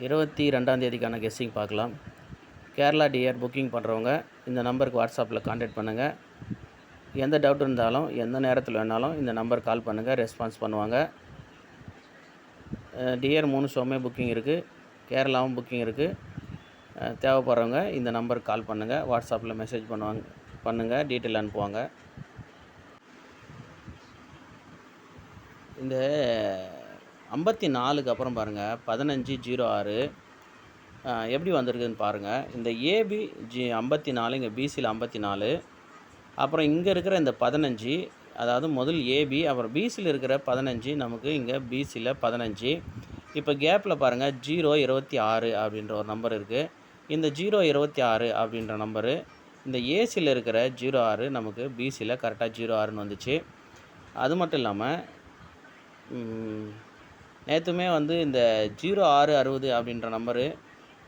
22ஆம் தேதிக்கான guessing பார்க்கலாம். Kerala dear booking பண்ணுறவங்க இந்த நம்பருக்கு வாட்ஸ்அப்பில் கான்டாக்ட் பண்ணுங்கள். எந்த டவுட் இருந்தாலும் எந்த நேரத்தில் வேணாலும் இந்த நம்பர் கால் பண்ணுங்கள், ரெஸ்பான்ஸ் பண்ணுவாங்க. டியர் 3 ஷோவுமே புக்கிங் இருக்குது, கேரளாவும் புக்கிங் இருக்குது. தேவைப்படுறவங்க இந்த நம்பருக்கு கால் பண்ணுங்கள், வாட்ஸ்அப்பில் மெசேஜ் பண்ணுங்கள், டீட்டெயில் அனுப்புவாங்க. இந்த 54க்கு அப்புறம் பாருங்கள் 1506 எப்படி வந்திருக்குதுன்னு பாருங்கள். இந்த ஏபி 54, இங்கே பிசியில் 54, அப்புறம் இங்கே இருக்கிற இந்த 15, அதாவது முதல் ஏபி அப்புறம் பிசியில் இருக்கிற 15 நமக்கு இங்கே பிசியில் 15. இப்போ கேப்பில் பாருங்கள் 026 அப்படின்ற ஒரு நம்பர் இருக்குது. இந்த 026 அப்படின்ற நம்பரு இந்த ஏசியில் இருக்கிற 06 நமக்கு பிசியில் கரெக்டாக 06ன்னு வந்துச்சு. அது மட்டும் இல்லாமல் நேற்றுமே வந்து இந்த 0660 அப்படின்ற நம்பரு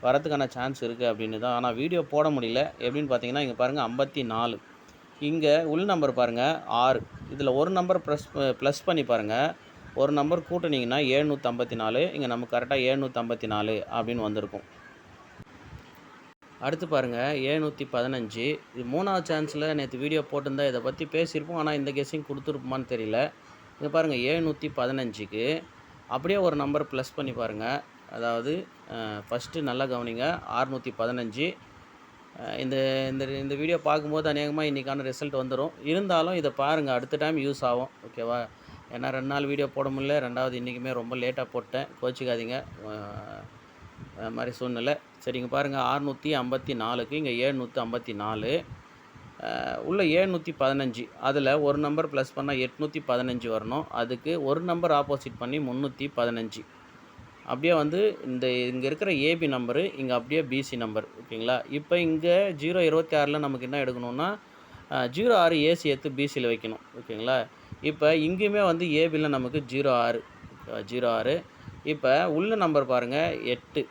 வரதுக்கான சான்ஸ் இருக்குது அப்படின்னு தான், ஆனால் வீடியோ போட முடியல. எப்படின்னு பார்த்தீங்கன்னா இங்கே பாருங்கள் 54, இங்கே உள் நம்பர் பாருங்கள் 6, இதில் ஒரு நம்பர் ப்ளஸ் பண்ணி பாருங்கள், ஒரு நம்பர் கூட்டினீங்கன்னா 754, இங்கே நமக்கு கரெக்டாக 754 அப்படின்னு வந்திருக்கும். அடுத்து பாருங்கள் 715, இது 3வது சான்ஸில் நேற்று வீடியோ போட்டிருந்தா இதை பற்றி பேசியிருப்போம், ஆனால் இந்த கெஸ்ஸிங் கொடுத்துருப்போமான்னு தெரியல. இங்கே பாருங்கள் 715க்கு அப்படியே ஒரு நம்பர் ப்ளஸ் பண்ணி பாருங்கள். அதாவது ஃபஸ்ட்டு நல்லா கவனிங்க, 615. இந்த இந்த இந்த வீடியோ பார்க்கும்போது அநேகமாக இன்றைக்கான ரிசல்ட் வந்துடும். இருந்தாலும் இதை பாருங்கள், அடுத்த டைம் யூஸ் ஆகும், ஓகேவா? ஏன்னா 2 நாள் வீடியோ போட முடியல, 2வது இன்றைக்குமே ரொம்ப லேட்டாக போட்டேன், கோச்சிக்காதீங்க, மாதிரி சூழ்நிலை. சரிங்க பாருங்கள் 654க்கு இங்கே 754, உள்ள 715, அதில் ஒரு நம்பர் ப்ளஸ் பண்ணால் 815 வரணும். அதுக்கு ஒரு நம்பர் ஆப்போசிட் பண்ணி 315. அப்படியே வந்து இங்கே இருக்கிற ஏபி நம்பரு இங்கே அப்படியே பிசி நம்பர், ஓகேங்களா? இப்போ இங்கே 026ல் நமக்கு என்ன எடுக்கணும்னா 06 ஏசி எடுத்து பிசியில் வைக்கணும், ஓகேங்களா? இப்போ இங்கேயுமே வந்து ஏபியில் நமக்கு 06. இப்போ உள்ள நம்பர் பாருங்கள் 8,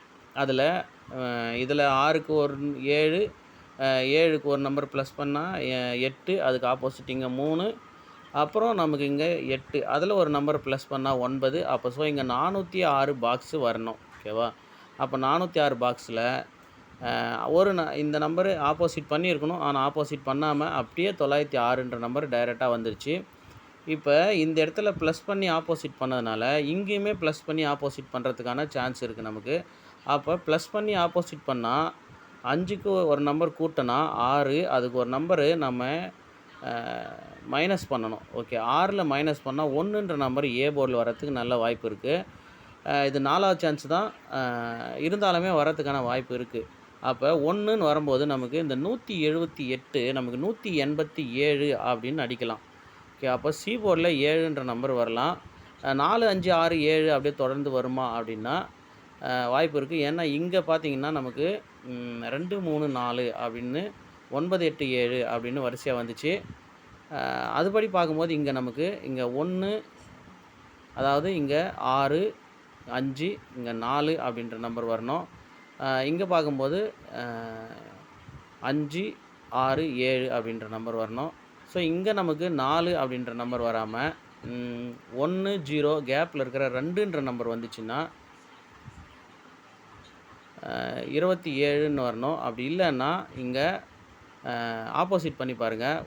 அதில் இதில் 6க்கு ஒரு 7, 7க்கு ஒரு நம்பர் ப்ளஸ் பண்ணால் 8, அதுக்கு ஆப்போசிட் இங்கே 3, அப்புறம் நமக்கு இங்கே 8, அதில் ஒரு நம்பர் ப்ளஸ் பண்ணால் 9. அப்போ ஸோ இங்கே 406 பாக்ஸு வரணும், ஓகேவா? அப்போ 406 பாக்ஸில் இந்த நம்பரு ஆப்போசிட் பண்ணியிருக்கணும், ஆனால் ஆப்போசிட் பண்ணாமல் அப்படியே 906ன்ற நம்பர் டைரெக்டாக வந்துருச்சு. இப்போ இந்த இடத்துல ப்ளஸ் பண்ணி ஆப்போசிட் பண்ணதுனால இங்கேயுமே ப்ளஸ் பண்ணி ஆப்போசிட் பண்ணுறதுக்கான சான்ஸ் இருக்குது நமக்கு. அப்போ ப்ளஸ் பண்ணி ஆப்போசிட் பண்ணால் 5க்கு ஒரு நம்பர் கூட்டினா 6, அதுக்கு ஒரு நம்பரு நம்ம மைனஸ் பண்ணணும், ஓகே? 6ல் மைனஸ் பண்ணால் 1ன்ற நம்பர் ஏ போர்டில் வரத்துக்கு நல்ல வாய்ப்பு இருக்குது. இது 4வது சான்ஸ் தான், இருந்தாலுமே வரத்துக்கான வாய்ப்பு இருக்குது. அப்போ 1ன்னு வரும்போது நமக்கு இந்த 178 நமக்கு 187 அப்படின்னு அடிக்கலாம், ஓகே? அப்போ சி போர்டில் 7ன்ற நம்பர் வரலாம். 4, 5, 6, 7 அப்படியே தொடர்ந்து வருமா அப்படின்னா வாய்ப்பு இருக்குது. ஏன்னா இங்கே பார்த்தீங்கன்னா நமக்கு 2, 3, 4 அப்படின்னு 9, 8, 7 அப்படின்னு வரிசையாக வந்துச்சு. அதுபடி பார்க்கும்போது இங்கே நமக்கு இங்கே 1, அதாவது இங்கே 6, 5, இங்கே 4 அப்படின்ற நம்பர் வரணும். இங்கே பார்க்கும்போது 5, 6, 7 அப்படின்ற நம்பர் வரணும். ஸோ இங்கே நமக்கு 4 அப்படின்ற நம்பர் வராமல் 1, 0 கேப்பில் இருக்கிற 2ன்ற நம்பர் வந்துச்சுன்னா 27ன்னு வரணும். அப்படி இல்லைன்னா இங்கே ஆப்போசிட் பண்ணி பாருங்கள்,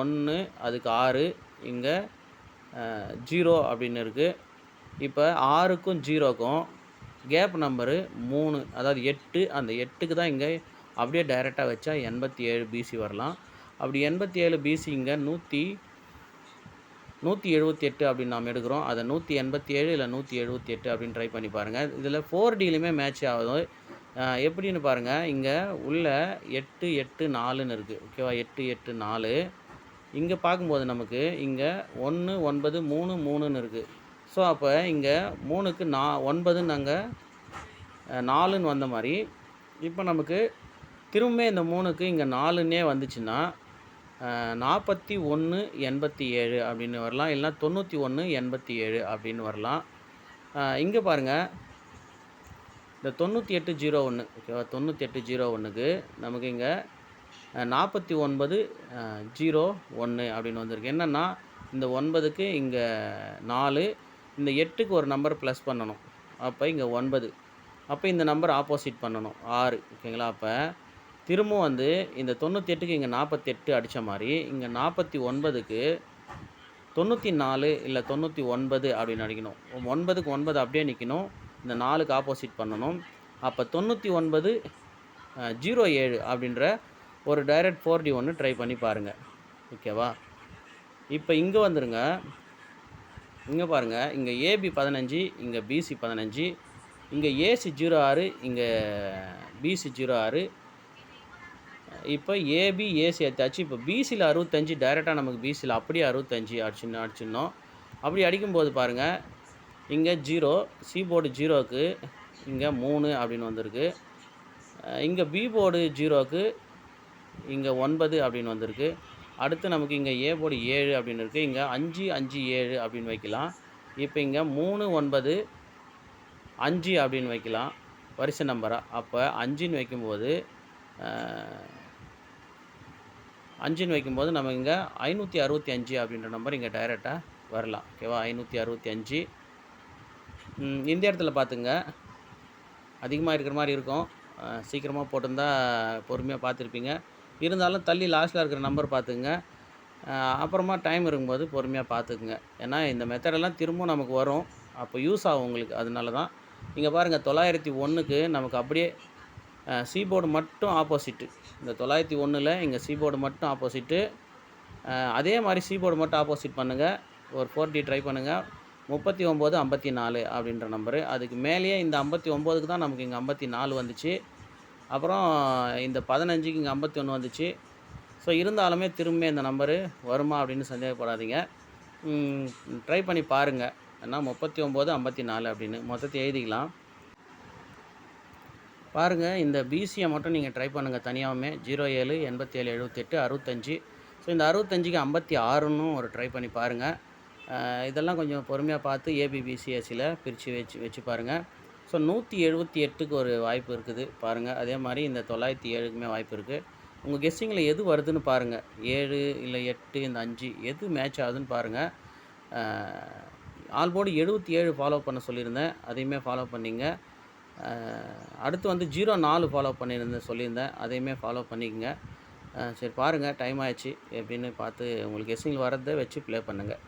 1, அதுக்கு 6, இங்கே 0 அப்படின்னு இருக்குது. இப்போ 6க்கும் 0க்கும் கேப் நம்பரு 3, அதாவது 8, அந்த 8க்கு தான் இங்கே அப்படியே டைரெக்டாக வச்சா 87 பிசி வரலாம். அப்படி 87 பிசி இங்கே 178 அப்படின்னு நாம் எடுக்கிறோம். அதை 187 இல்லை 178 அப்படின்னு ட்ரை பண்ணி பாருங்கள். இதில் 4Dலையுமே மேட்ச் ஆகுது. எப்படின்னு பாருங்கள், இங்கே உள்ள 8, 8, 4ன்னு இருக்குது, ஓகேவா? 8, 8, 4. இங்கே பார்க்கும்போது நமக்கு இங்கே 1, 9, 3, 3ன்னு இருக்குது. ஸோ அப்போ இங்கே 3க்கு 9ன்னு நாங்கள் 4ன்னு வந்த மாதிரி, இப்போ நமக்கு திரும்பவே இந்த 3க்கு இங்கே 4ன்னே வந்துச்சுன்னா 4187 அப்படின்னு வரலாம், இல்லைனா 9187 அப்படின்னு வரலாம். இங்கே பாருங்கள் இந்த 9801, ஓகேவா? 9801க்கு நமக்கு இங்கே 4901 அப்படின்னு வந்திருக்கு. என்னென்னா இந்த 9க்கு இங்கே 4, இந்த 8க்கு ஒரு நம்பர் ப்ளஸ் பண்ணணும், அப்போ இங்கே 9. அப்போ இந்த நம்பர் ஆப்போசிட் பண்ணணும் 6 ஓகேங்களா? அப்போ திரும்பவும் வந்து இந்த 98க்கு இங்கே 48 அடித்த மாதிரி இங்கே 49க்கு 94 இல்லை 99 அப்படின்னு அடிக்கணும். 9க்கு 9 அப்படியே நிற்கணும். இந்த 4க்கு ஆப்போசிட் பண்ணணும். அப்போ 99 07 அப்படின்ற ஒரு டைரக்ட் 4D ஒன்று ட்ரை பண்ணி பாருங்கள். ஓகேவா? இப்போ இங்கே வந்துருங்க. இங்கே பாருங்கள், இங்கே ஏபி 15, இங்கே பிசி 15, இங்கே ஏசி 06, இங்கே பிசி 06. இப்போ ஏபி ஏசி எடுத்தாச்சு. இப்போ பிசியில் 65 டைரெக்டாக நமக்கு பிசியில் அப்படியே 65 அடிச்சிடணும். அப்படி அடிக்கும்போது பாருங்கள், இங்கே 0 சி போர்டு 0க்கு இங்கே 3 அப்படின்னு வந்திருக்கு. இங்கே பி போர்டு 0க்கு இங்கே 9 அப்படின்னு வந்திருக்கு. அடுத்து நமக்கு இங்கே ஏ போர்டு 7 அப்படின்னு இருக்குது. இங்கே 5 5 7 அப்படின்னு வைக்கலாம். இப்போ இங்கே 3 9 5 அப்படின்னு வைக்கலாம் வரிசை நம்பராக. அப்போ 5ன்னு வைக்கும்போது நம்ம இங்கே 565 அப்படின்ற நம்பர் இங்கே டைரெக்டாக வரலாம். ஓகேவா? 565. இந்த இடத்துல பார்த்துங்க, அதிகமாக இருக்கிற மாதிரி இருக்கும். சீக்கிரமாக போட்டிருந்தா பொறுமையாக பார்த்துருப்பீங்க. இருந்தாலும் தள்ளி லாஸ்ட்டில் இருக்கிற நம்பர் பார்த்துங்க. அப்புறமா டைம் இருக்கும்போது பொறுமையாக பார்த்துக்குங்க. ஏன்னா இந்த மெத்தடெல்லாம் திரும்பவும் நமக்கு வரும். அப்போ யூஸ் ஆகும் உங்களுக்கு. அதனால தான் இங்கே பாருங்கள், 901க்கு நமக்கு அப்படியே சி போர்டு மட்டும் ஆப்போசிட்டு. இந்த 901ல் இங்கே சி போர்டு மட்டும் ஆப்போசிட்டு. அதே மாதிரி சி போர்டு மட்டும் ஆப்போசிட் பண்ணுங்கள். ஒரு 4D ட்ரை பண்ணுங்கள். 39 54 அப்படின்ற நம்பரு. அதுக்கு மேலேயே இந்த 59க்கு தான் நமக்கு இங்கே 54 வந்துச்சு. அப்புறம் இந்த 15க்கு இங்கே 51 வந்துச்சு. ஸோ இருந்தாலுமே திரும்ப இந்த நம்பரு வருமா அப்படின்னு சந்தேகப்படாதீங்க. ட்ரை பண்ணி பாருங்கள். ஏன்னா 39 54 அப்படின்னு மொத்தத்தை எழுதிக்கலாம். பாருங்கள், இந்த பிசியை மட்டும் நீங்கள் ட்ரை பண்ணுங்கள் தனியாகவுமே. 07 87 78 65. ஸோ இந்த 65க்கு 56ன்னு ஒரு ட்ரை பண்ணி பாருங்கள். இதெல்லாம் கொஞ்சம் பொறுமையாக பார்த்து ஏபிபிசிஎஸ்சியில் பிரித்து வச்சு பாருங்கள். ஸோ 178க்கு ஒரு வாய்ப்பு இருக்குது பாருங்கள். அதே மாதிரி இந்த 907க்குமே வாய்ப்பு இருக்குது. உங்கள் கெஸ்ஸிங்கில் எது வருதுன்னு பாருங்கள். 7 இல்லை 8 இந்த 5 எது மேட்ச் ஆகுதுன்னு பாருங்கள். ஆல்போர்டு 77 ஃபாலோ பண்ண சொல்லியிருந்தேன், அதையுமே ஃபாலோ பண்ணிங்க. அடுத்து வந்து 04 ஃபாலோ சொல்லியிருந்தேன், அதையுமே ஃபாலோ பண்ணிக்கங்க. சரி பாருங்கள், டைம் ஆயிடுச்சு எப்படின்னு பார்த்து உங்களுக்கு கெஸ்ஸிங்கில் வரதை வச்சு ப்ளே பண்ணுங்கள்.